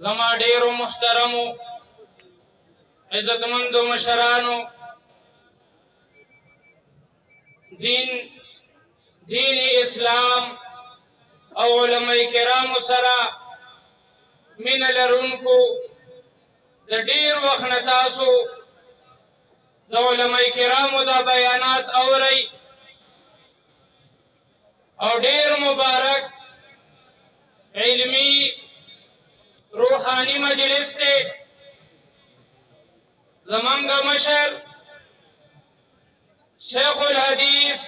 زما ډیرو محترمو عزتمندو مشرانو دین اسلام او علماء کرامو سره مینه لرونکو د ډیر وخت نه تاسو د علماء کرامو دا بیانات اورئ او ډیر مبارک علمی روحانی مجلس ته زمانګ مشر شیخ الحدیث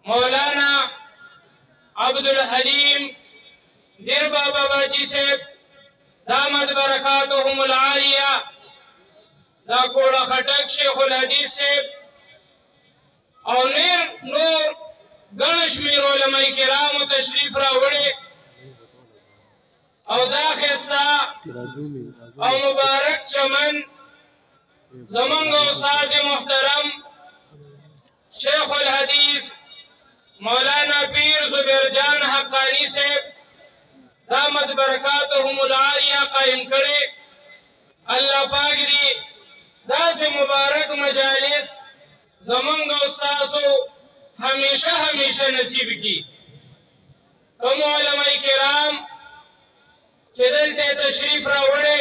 مولانا عبدالحلیم دیر بابا باجی صاحب دامت برکاتهم العالیہ دا کوڑا خٹک شیخ الحدیث صاحب او نور گنش میر علماء کرام تشریف راوڑے او دا خستا او مبارک چمن زمانگ استاذ محترم شیخ الحدیث مولانا پیر زبیر جان حقانی صاحب دامت برکاتهم العالیہ قائم کرے اللہ پاک دی دا سے مبارک مجالس زمانگ استاذو ہمیشہ نصیب کی کم علماء کرام چه دلتے تشریف راوڑے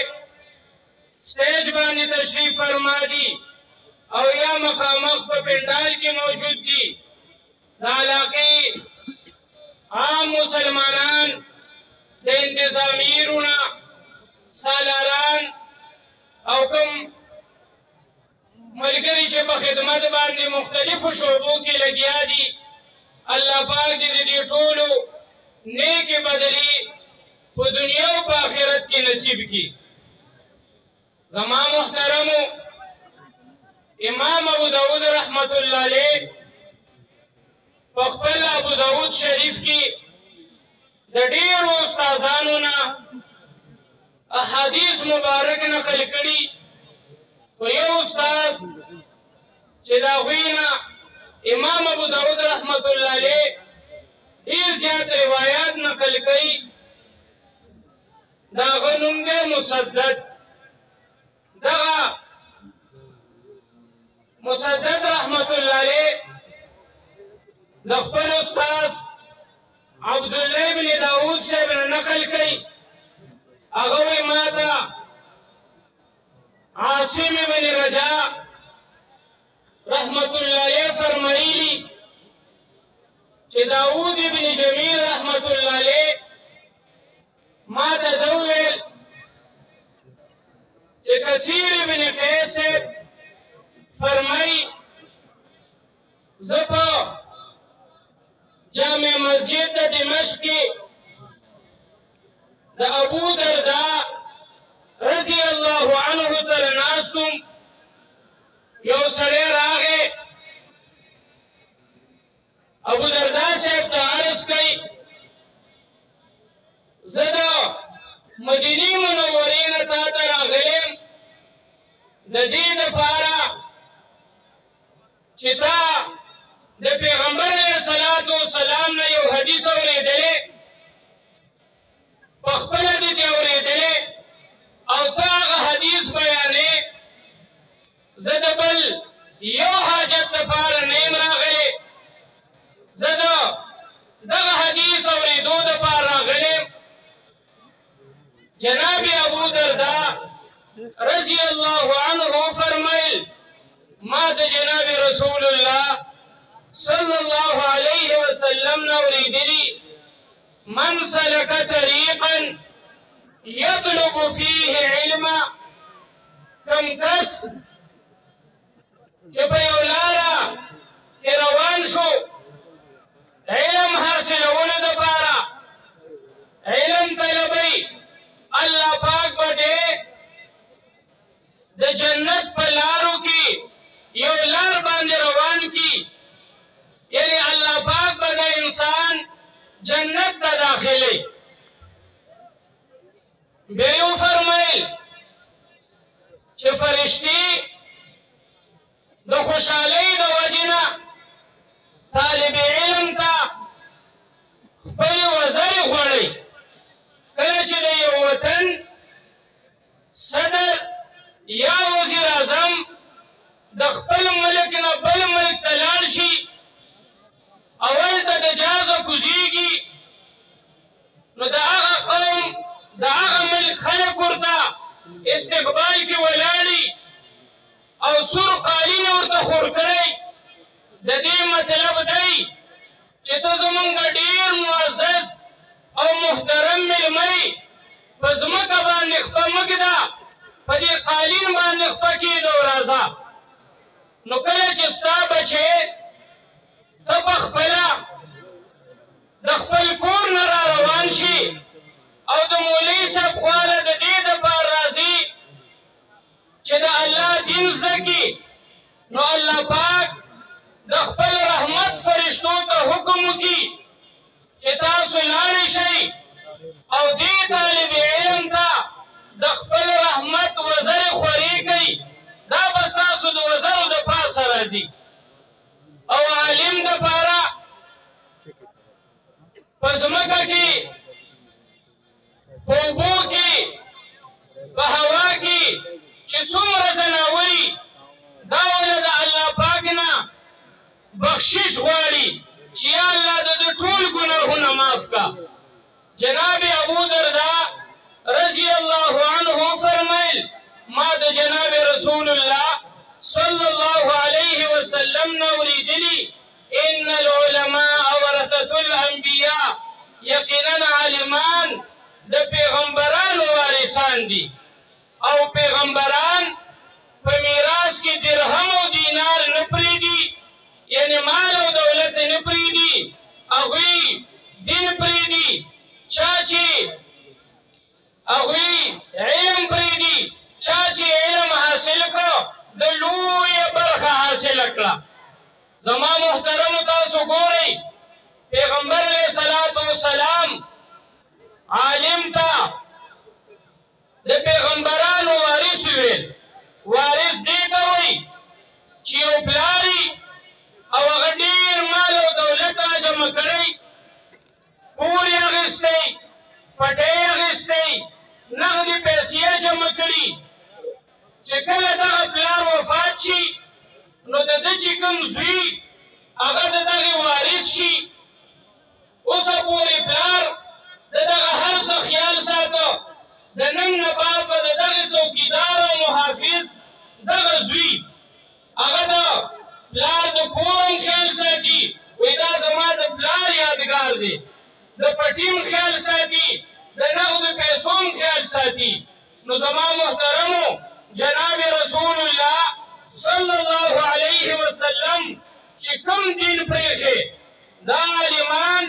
سٹیج بانی تشریف فرما دی او یا مخامخ پا پندال کی موجود دی دا علاقی عام مسلمانان دا انتظامیرونا سالاران او کم ملګری چې په خدمت باندې مختلفو شعبو کې لګیا دي الله پاک دې دې ټولو نیکي بدلی په دنیا او په آخرت کې نصیب کړي زما محترمو امام ابو داود رحمت الله علیه په خپل ابو داود شریف کې د ډیرو استادانو نه احادیث مبارک نقل کړي و یو استاذ چې دا غوینا امام ابو داود رحمت الله علیه ډیر زیات روایات نقل کړي دا غنوم دې مسدد دغه مسدد رحمت الله علیه د خپل استاذ عبد الله بن داود صاحب نقل کړي هغه وی ماته عاصم بن رجاء رحمت الله علیه فرمایلی چې داود بن جمیل رحمت الله علیه ما ته دویل چې کثیر بن قیس فرمای زپا جامع مسجد د دمشق کې د ابو درداء رضی اللہ عنہ سر ناستم یو سڑے راغے ابو درداء صاحب تا عرض کئی زدہ مدینی منورین تا ترا غلیم ندید پارا چتا د پیغمبر علیہ السلام نے یو حدیث اوری دلے پخپل دیتی اوری دلے او تاغ حدیث بیانے زدبل یو حاجت دپار نیم راغلے زدو دغ حدیث اوری دو دپار راغلے جناب ابو درداء رضی اللہ عنہ فرمائل ما دا جناب رسول اللہ صلی اللہ علیہ وسلم نوری دلی من سلک طریقا يطلب فيه علما کم کس چې په یو لاره کې روان شو علم حاصلولو دپاره علم طلبوي الله پاک به د جنت په لارو کې یو لار باندې روان کی یعنی الله پاک به د انسان جنت ته داخلي بیو فرمائل چه فرشتی د خوشحالی د وجنا طالب علم تا خپل وزر غوړي کله چې د یو وطن صدر یا وزیر اعظم د خپل ملک نه بل ملک ته لاړ شي، اول ته د جهازه کوزیږي، نو د هغه قوم د هغه ملک خلک ورته استقبال کې ولاړي او سور قالین ورته خور کړی. د دې مطلب دی چې ته زمونږ ډېر معزز او محترم مېلمه په ځمکه باندې خپه مه ږده، په دې قالین باندې خپه کېږده او راځه. نو کله چې ستا بچی ته په خپله د خپل کور نه را روان شي او د مولوي صاحب خواله د دې دپاره راځي چې د الله دین زده کړي، نو الله پاک د خپل رحمت فرشتو ته حکم وکړي چې تاسو لاړې شئ او دې طالب علم ته د خپل رحمت وزرې خورې کوي. دا به ستاسو د وزرو د پاسه راځي. او عالم دپاره په ځمکه کې، په اوبو کې، په هوا کې چې څومره ځناوري، دا ونه د الله پاک نه بخشش غواړي چې یا الله د ټول ګناهونه معاف کا. جناب ابو درداء رضی الله عنه فرمایل ما د جناب رسول الله صلی الله علیه وسلم نه اوریدلی ان العلماء ورثة الانبیاء، یقینا عالمان د پیغمبرانو وارثان دي او پیغمبران په میراث کې درهم او دینار نه پرېږدي، یعنی مال او دولت نه پرېږدي، هغوی دین پرېږدي. چا چې هغوی علم پرېږدي، چا چې علم حاصل کړه د لویه برخه حاصله کړه. زما محترمو تاسو ګورئ، پیغمبر علیه الصلاة والسلام عالم ته د پیغمبرانو وارث ویل. وارث دې ته وایي چې یو پلاري او هغه ډېر مال او دولت جمع کړی، کور یې اخیستی، پټۍ یې اخیستی، نغدې پیسې جمع کړي. چې کله دغه پلار وفات شي نو د ده چې کوم زوی هغه د دغې وارث شي. اوسه پورې پلار د دغه هر څه خیال ساته، د نن نه بعد به د دغې څوکیدار او محافظ دغه زوی هغه د پلار د کور هم خیال ساتي، وایي دا زما د پلار یادګار دی، د پټي هم خیال ساتي، د نغدو پیسو هم خیال ساتي. نو زما محترمو جناب رسول الله صلی الله علیه وسلم چې کوم دین پرېښی، دا عالمان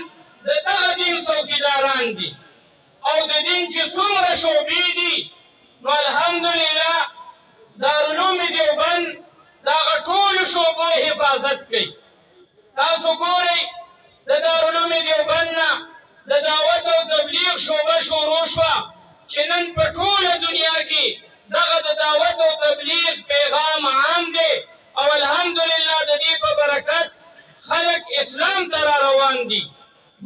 د دغه دین څوکیداران دي او د دین چې څومره شعبې دي، نو الحمدلله دارالعلوم دیوبند د هغه ټولو شعبو حفاظت کوي. تاسو ګورئ د دارالعلوم دیوبند نه د دعوت او تبلیغ شعبه شروع شوه چې نن په ټوله دنیا کې دغه د دعوت او تبلیغ پیغام عام دی او الحمدلله د دې په برکت خلک اسلام ته را روان دي،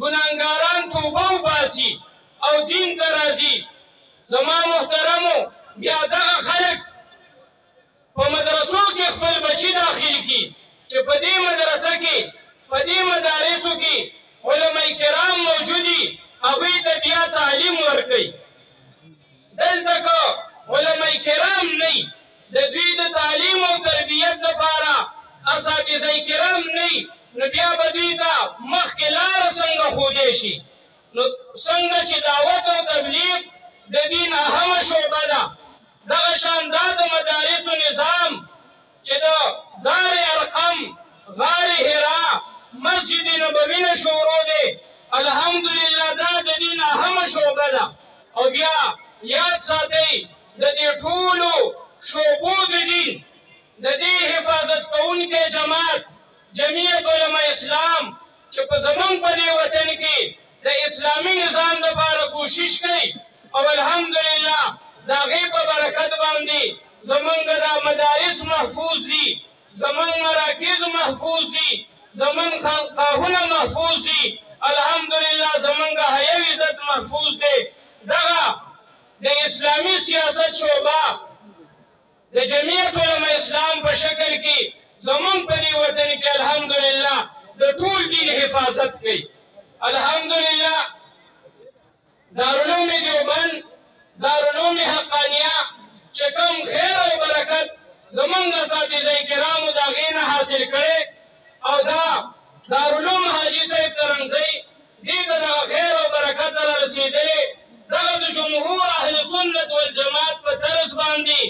ګناهګاران توبه وباسي او دین ته راځي. زما محترمو بیا دغه خلک په مدرسو کې خپل بچي داخل کړي چې په دې مدرسه کې، په دې مدارسو کې علماء کرام موجود دي، هغوی ته بیا تعلیم ورکوي. دلته که علماء کرام نه وي، د دوی د تعلیم او تربیت لپاره اساتذه کرام نه وي، نو بیا به دوی ته مخکې لاره څنګه ښودی شي. نو څنګه چې دعوت او تبلیغ د دین اهمه شعبه ده، دغه شان دا د مدارسو نظام چې د دار ارقم، غار حرا، مسجد نبوي نه شروع دی، الحمدلله دا د دین اهمه شعبه ده. او بیا یاد ساتئ د دې ټولو شعبو د دین د دې حفاظت کوونکی جماعت جمعیت علماء اسلام چې په زمونږ په دې وطن کې د اسلامي نظام لپاره کوشش کوي او الحمدلله د هغې په برکت باندې زمونږ دا مدارس محفوظ دي، زمونږ مراکز محفوظ دي، زمونږ خانقاهونه محفوظ دي، الحمدلله زمونږ حیوي عزت محفوظ دی. دا اسلامي سیاست شعبه د جمعیت علماء اسلام په شکل کې زمونږ په دې وطن کې الحمدلله د ټول دین حفاظت کوي. الحمدلله دارالعلوم دیوبند، دارالعلوم حقانیه چې کوم خیر او برکت زمونږ اساتذه کرامو د هغې نه حاصل کړی او دا دارالعلوم حاجي صاحب ترنګزی دې ته دغه خیر او برکت را رسېدلی. دغه د جمهور اهل سنت والجماعت په طرز باندې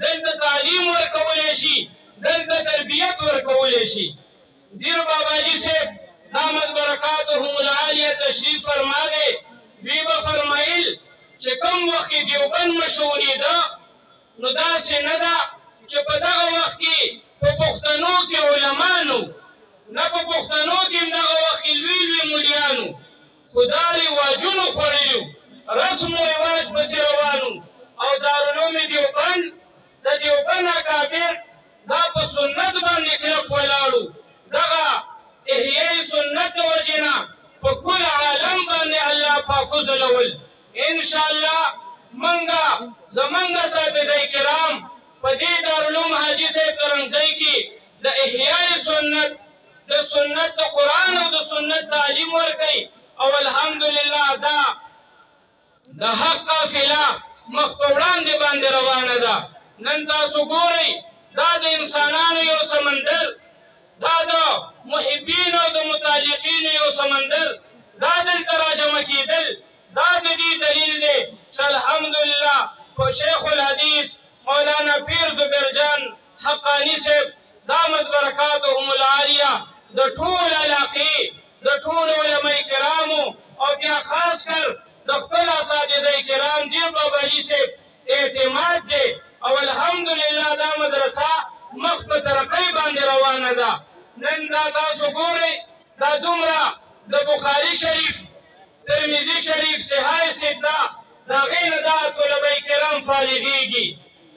دلته تعلیم ورکولی شي، دلته تربیت ورکولی شي. دیر باباجي صاحب دامت برکاتهم العالیه تشریف فرما دی. دوی به فرمایل چې کوم وخت کې دیوبند مشهورېده نو داسې نه ده چې په دغه وخت کې په پښتنو کې علمانو نه په پښتنو کې هم دغه وخت کې لوی لوی مولیانو خو دا رواجونو خوړلي رسم و رواج پسې روانو او دارالعلوم دیوبند د دیوبند اکابر دا په سنت باندې کلک ولاړو. دغه احیای سنت د وجې نه په کل عالم باندې الله پاک وځلول. انشاءالله منګه زمونږ اساتذه کرام په دې دارالعلوم حاجي صاحب ترنګزی کې د احیای سنت د سنت د قرآن او د سنت تعلیم ورکوي او الحمدلله دا د حق قافله مخ په وړاندې باندې روانه ده. نن تاسو ګورئ دا د انسانانو یو سمندر، دا د محبینو او د متعلقینو یو سمندر، دا دلته راجمع کېدل دا د دې دلیل دی چې الحمدلله په شیخ الحدیث مولانا پیر زبیر جان حقانی صاحب دامت برکاتهم العالیه د ټول علاقې د ټول علماء کرامو او بیا خاص کر د خپل اساتذه کرام دیر باباجي صاحب اعتماد دی او الحمدلله دا مدرسه مخ په ترقۍ باندې روانه ده. نن دا تاسو ګورئ دا دومره د بخاري شریف، ترمذي شریف، صحاح سته د هغې نه دا طلبه کرام فارغېږي.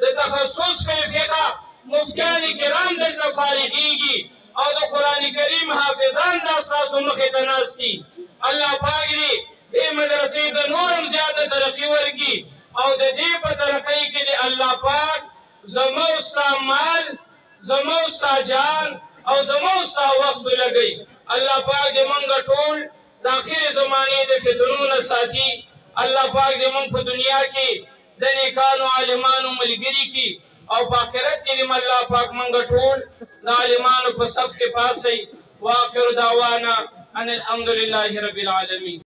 د تخصص فی الفقه مفتیان کرام دلته فارغېږي او د قرآن کریم حافظان دا ستاسو مخې ته ناست دي. الله پاک دې دې مدرسې ته نور هم زیاته ترقي ورکړي او د دې په ترقۍ کې د الله پاک زما او ستا مال، زما او ستا جان او زما او ستا وخت ولګوي. الله پاک دې موږ ټول د آخرې زمانې د فتنو نه ساتي. الله پاک دې موږ په دنیا کې د نیکانو عالمانو ملګري کړي او په آخرت کې دې الله پاک موږ ټول د عالمانو په صف کې پاسوي. واخر دعوانا ان الحمد لله رب العالمین.